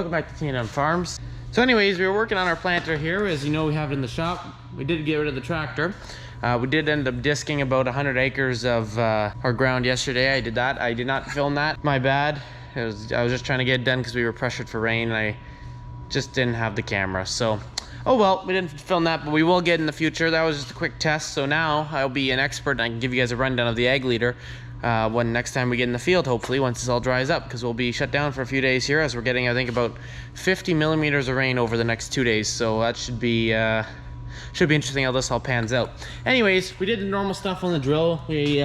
welcome back to T&M Farms. So anyways, we were working on our planter here. As you know, we have it in the shop. We did get rid of the tractor. We did end up disking about 100 acres of our ground yesterday. I did that. I did not film that. My bad. I was just trying to get it done because we were pressured for rain and I just didn't have the camera. So, oh well, we didn't film that, but we will get in the future. That was just a quick test. So now I'll be an expert and I can give you guys a rundown of the egg leader when next time we get in the field, hopefully, once this all dries up, because we'll be shut down for a few days here as we're getting, I think, about 50 millimeters of rain over the next 2 days. So that should be interesting how this all pans out. Anyways, we did the normal stuff on the drill. We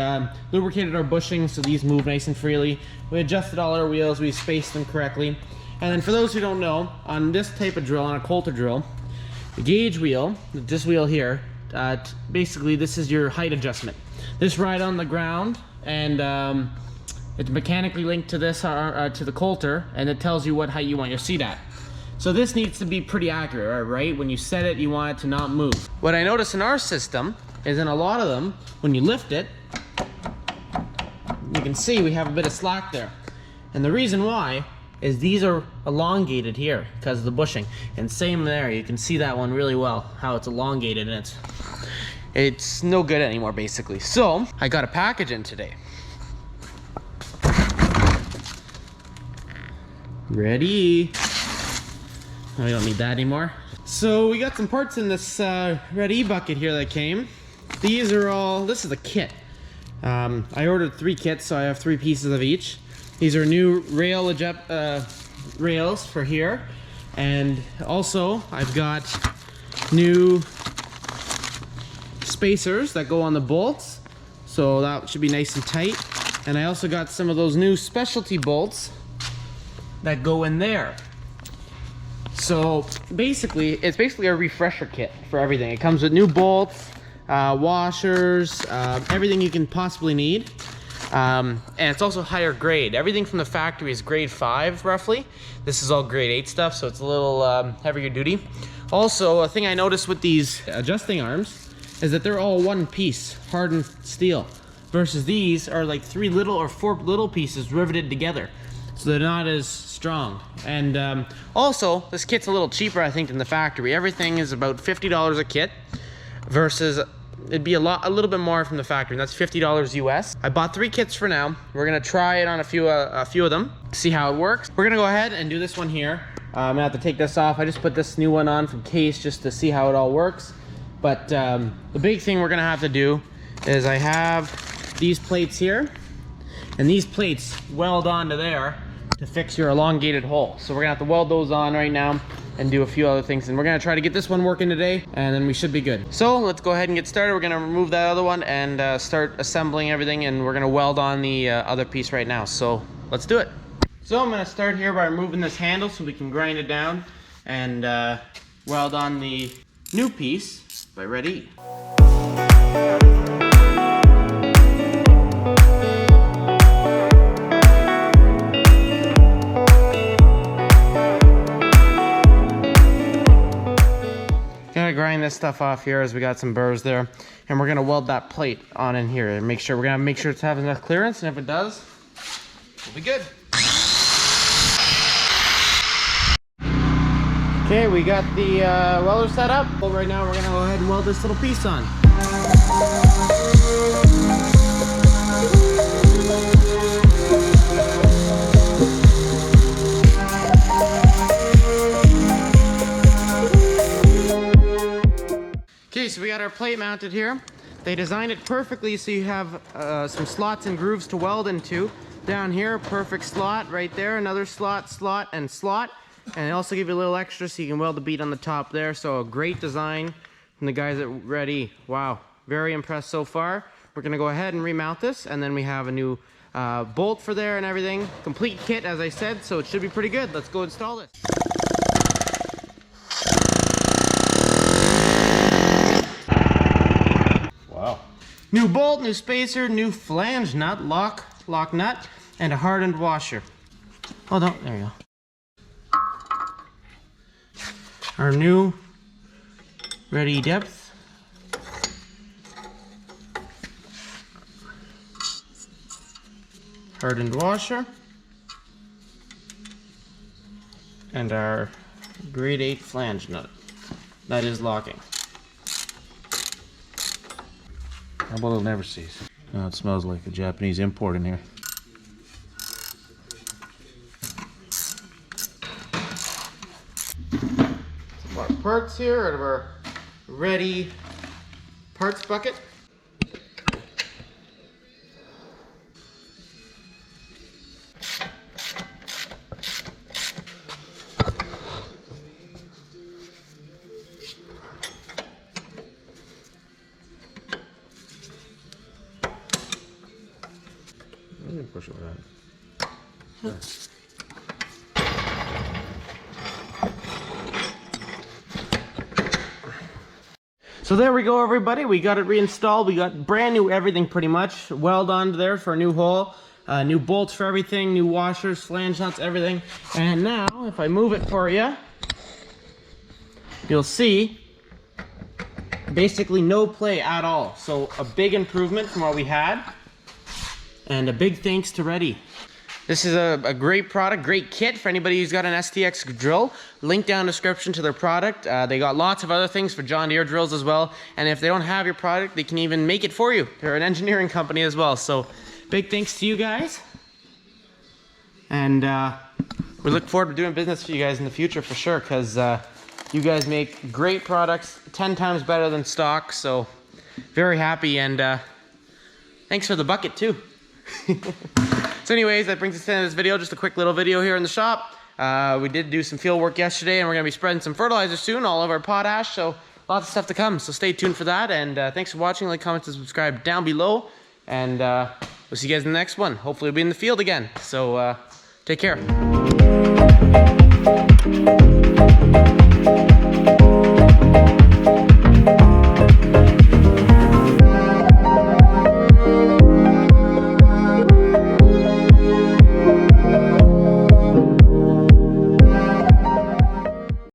lubricated our bushings so these move nice and freely. We adjusted all our wheels, we spaced them correctly. And then for those who don't know, on this type of drill, on a Coulter drill, the gauge wheel, this wheel here, basically this is your height adjustment. This right on the ground, and it's mechanically linked to this to the Coulter, and it tells you what height you want your seat at. So this needs to be pretty accurate, right? When you set it, you want it to not move. What I notice in our system is in a lot of them, when you lift it, you can see we have a bit of slack there. And the reason why is these are elongated here because of the bushing. And same there, you can see that one really well, how it's elongated, and it's no good anymore, basically. So I got a package in today. Ready? Oh, we don't need that anymore. So we got some parts in this Red E bucket here that came. These are all, this is a kit. I ordered 3 kits, so I have 3 pieces of each. These are new rails for here. And also I've got new spacers that go on the bolts. So that should be nice and tight. And I also got some of those new specialty bolts that go in there. So basically, it's basically a refresher kit for everything. It comes with new bolts, washers, everything you can possibly need. And it's also higher grade. Everything from the factory is grade 5 roughly. This is all grade 8 stuff, so it's a little heavier duty. Also, a thing I noticed with these adjusting arms is that they're all one piece, hardened steel, versus these are like 3 little or 4 little pieces riveted together. So they're not as strong. And also, this kit's a little cheaper, I think, than the factory. Everything is about $50 a kit, versus it'd be a little bit more from the factory, and that's $50 US. I bought 3 kits for now. We're gonna try it on a few of them, see how it works. We're gonna go ahead and do this one here. I'm gonna have to take this off. I just put this new one on from Case just to see how it all works. But the big thing we're gonna have to do is I have these plates here, and these plates weld onto there to fix your elongated hole. So we're gonna have to weld those on right now and do a few other things, and we're gonna try to get this one working today, and then we should be good. So let's go ahead and get started. We're gonna remove that other one and start assembling everything, and we're gonna weld on the other piece right now. So let's do it. So I'm gonna start here by removing this handle so we can grind it down and weld on the new piece by Red E. Grind this stuff off here as we got some burrs there, and we're gonna weld that plate on in here and we're gonna make sure it's having enough clearance, and if it does, we'll be good. Okay, we got the welder set up. Well, right now we're gonna go ahead and weld this little piece on. Okay, so we got our plate mounted here. They designed it perfectly so you have some slots and grooves to weld into. Down here, perfect slot right there, another slot, slot, and slot. And they also give you a little extra so you can weld the bead on the top there. So a great design from the guys at Red E. Wow, very impressed so far. We're gonna go ahead and remount this, and then we have a new bolt for there and everything. Complete kit, as I said, so it should be pretty good. Let's go install this. New bolt, new spacer, new flange nut, lock nut, and a hardened washer. Oh no, there you go. Our new Red E depth. Hardened washer. and our grade 8 flange nut that is locking. How about it'll never cease? Oh, it smells like a Japanese import in here. Some more parts here out of our ready parts bucket. Push it around. So there we go, everybody. We got it reinstalled. We got brand new everything pretty much. Weld on there for a new hole. New bolts for everything, new washers, flange nuts, everything. And now, if I move it for you, you'll see basically no play at all. So a big improvement from what we had. And a big thanks to Reddy. This is a great product, great kit for anybody who's got an SDX drill. Link down in the description to their product. They got lots of other things for John Deere drills as well. And if they don't have your product, they can even make it for you. They're an engineering company as well. So big thanks to you guys. And we look forward to doing business for you guys in the future for sure, because you guys make great products, 10 times better than stock. So very happy, and thanks for the bucket too. So anyways, that brings us to the end of this video. Just a quick little video here in the shop. We did do some field work yesterday, and we're going to be spreading some fertilizer soon all over our potash. So lots of stuff to come. So stay tuned for that. And thanks for watching. Like, comment, and subscribe down below. And we'll see you guys in the next one. Hopefully we'll be in the field again. So take care.